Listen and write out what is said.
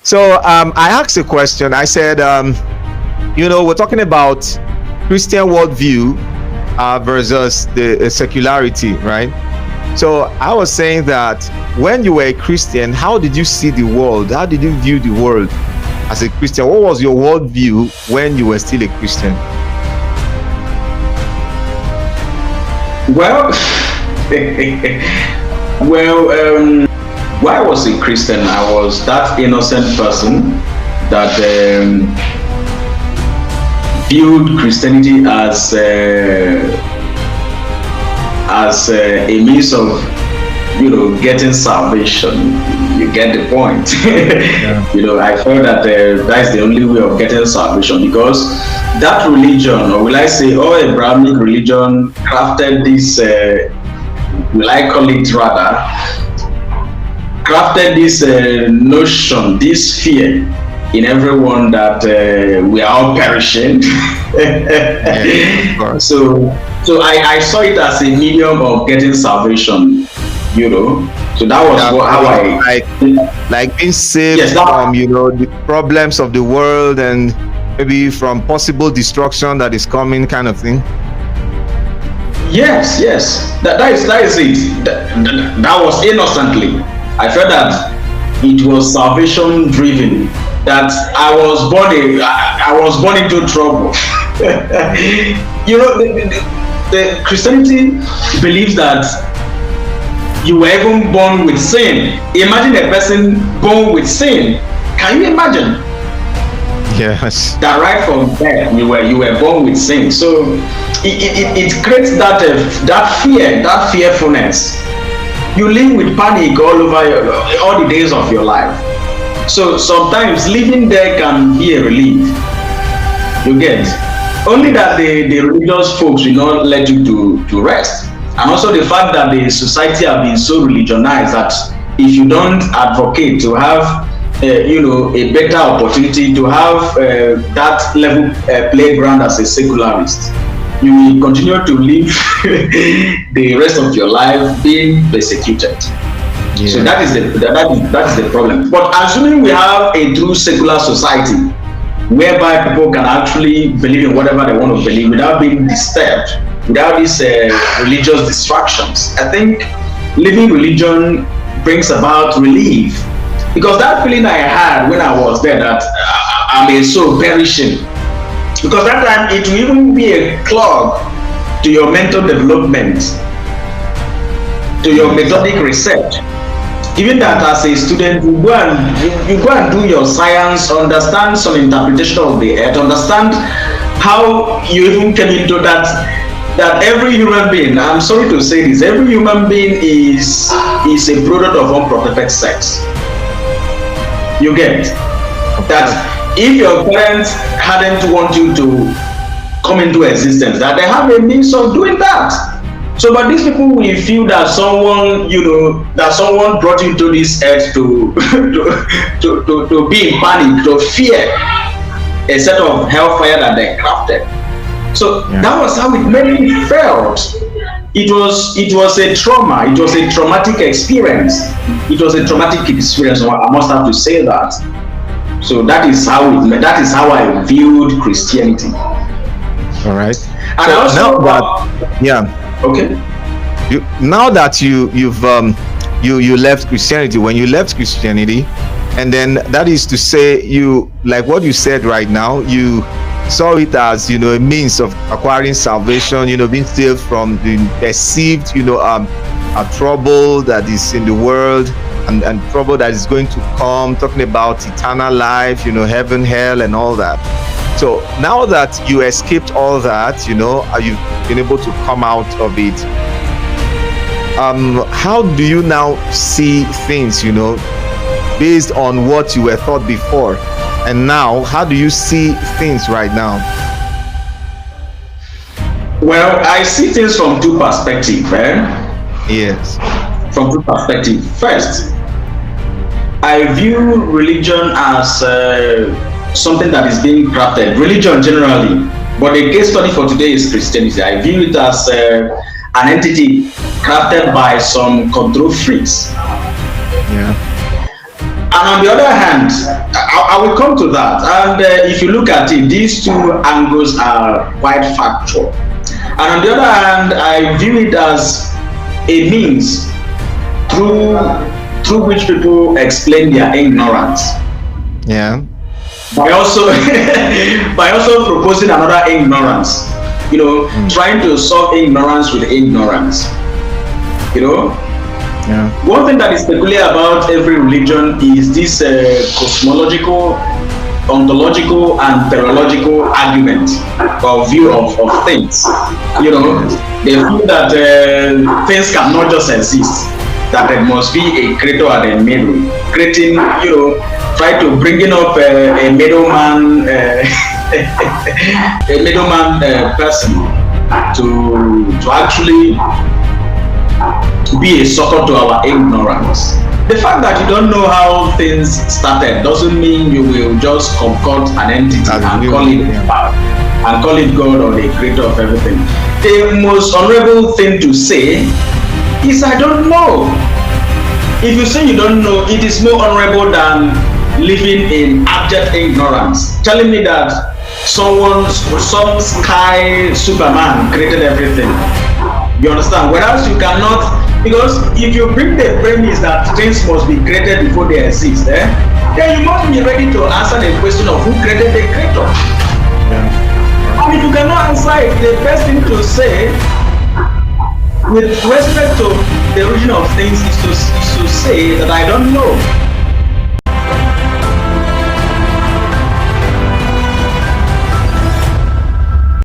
So I asked a question. I said, we're talking about Christian worldview versus the secularity, right? So I was saying that when you were a Christian, how did you see the world? How did you view the world as a Christian? What was your worldview when you were still a Christian? Well, well, when I was a Christian, I was that innocent person that viewed Christianity as a means of getting salvation. You get the point. Yeah. I felt that that's the only way of getting salvation, because that religion, or will I say all Abrahamic religion, crafted this will I call it rather crafted this notion, this fear in everyone that we are all perishing. Yeah, So I saw it as a medium of getting salvation, So that was how I like being saved yes, from the problems of the world, and maybe from possible destruction that is coming, kind of thing. yes, that is it. That was innocently. I felt that it was salvation driven. That I was born into trouble. The Christianity believes that you were even born with sin. Imagine a person born with sin. Can you imagine? Yes. That right from birth you were born with sin. So it creates that fear, that fearfulness. You live with panic all over all the days of your life. So sometimes living there can be a relief. You get only that the religious folks will not let you to rest, and also the fact that the society have been so religionized that if you don't advocate to have a better opportunity to have that level playground as a secularist, you will continue to live the rest of your life being persecuted. Yeah. So that is the problem. But assuming we have a true secular society whereby people can actually believe in whatever they want to believe without being disturbed, without these religious distractions, I think living religion brings about relief. Because that feeling I had when I was there that I'm a soul perishing, because that time it will even be a clog to your mental development, to your methodic research. Given that as a student, you go and do your science, understand some interpretation of the earth, understand how you even came into that every human being, I'm sorry to say this, every human being is a product of unprotected sex. You get that if your parents hadn't want you to come into existence, that they have a means of doing that. So, but these people will feel that someone brought you to this earth to be in panic, to fear a set of hellfire that they crafted. So that was how it made me felt. It was a trauma. It was a traumatic experience. It was a traumatic experience. I must have to say that. So that is how I viewed Christianity. All right. And so also, now that, okay. Now that you left Christianity, when you left Christianity, and then that is to say, you, like what you said right now, you saw it as a means of acquiring salvation, being saved from the perceived a trouble that is in the world, and trouble that is going to come, talking about eternal life, heaven, hell, and all that. So now that you escaped all that, you've been able to come out of it. How do you now see things, based on what you were taught before? And now, how do you see things right now? Well, I see things from two perspectives, Yes. From two perspectives. First, I view religion as something that is being crafted. Religion generally, but the case study for today is Christianity. I view it as an entity crafted by some control freaks. Yeah. And on the other hand, I will come to that. And if you look at it, these two angles are quite factual. And on the other hand, I view it as a means through which people explain their ignorance. Yeah. By also by also proposing another ignorance. Trying to solve ignorance with ignorance. Yeah. One thing that is peculiar about every religion is this cosmological, ontological, and teleological argument or view of things. They feel that things cannot just exist, that there must be a creator and a middle. Creating, try to bringing up a middleman, a middleman person to actually be a succor to our ignorance. The fact that you don't know how things started doesn't mean you will just concoct an entity and call it God or the creator of everything. The most honorable thing to say is I don't know. If you say you don't know, it is more honorable than living in abject ignorance, telling me that some sky Superman created everything. You understand? Whereas you cannot, because if you bring the premise that things must be created before they exist, then you must be ready to answer the question of who created the creator. Yeah. And if you cannot answer it, the best thing to say with respect to the origin of things is to say that I don't know.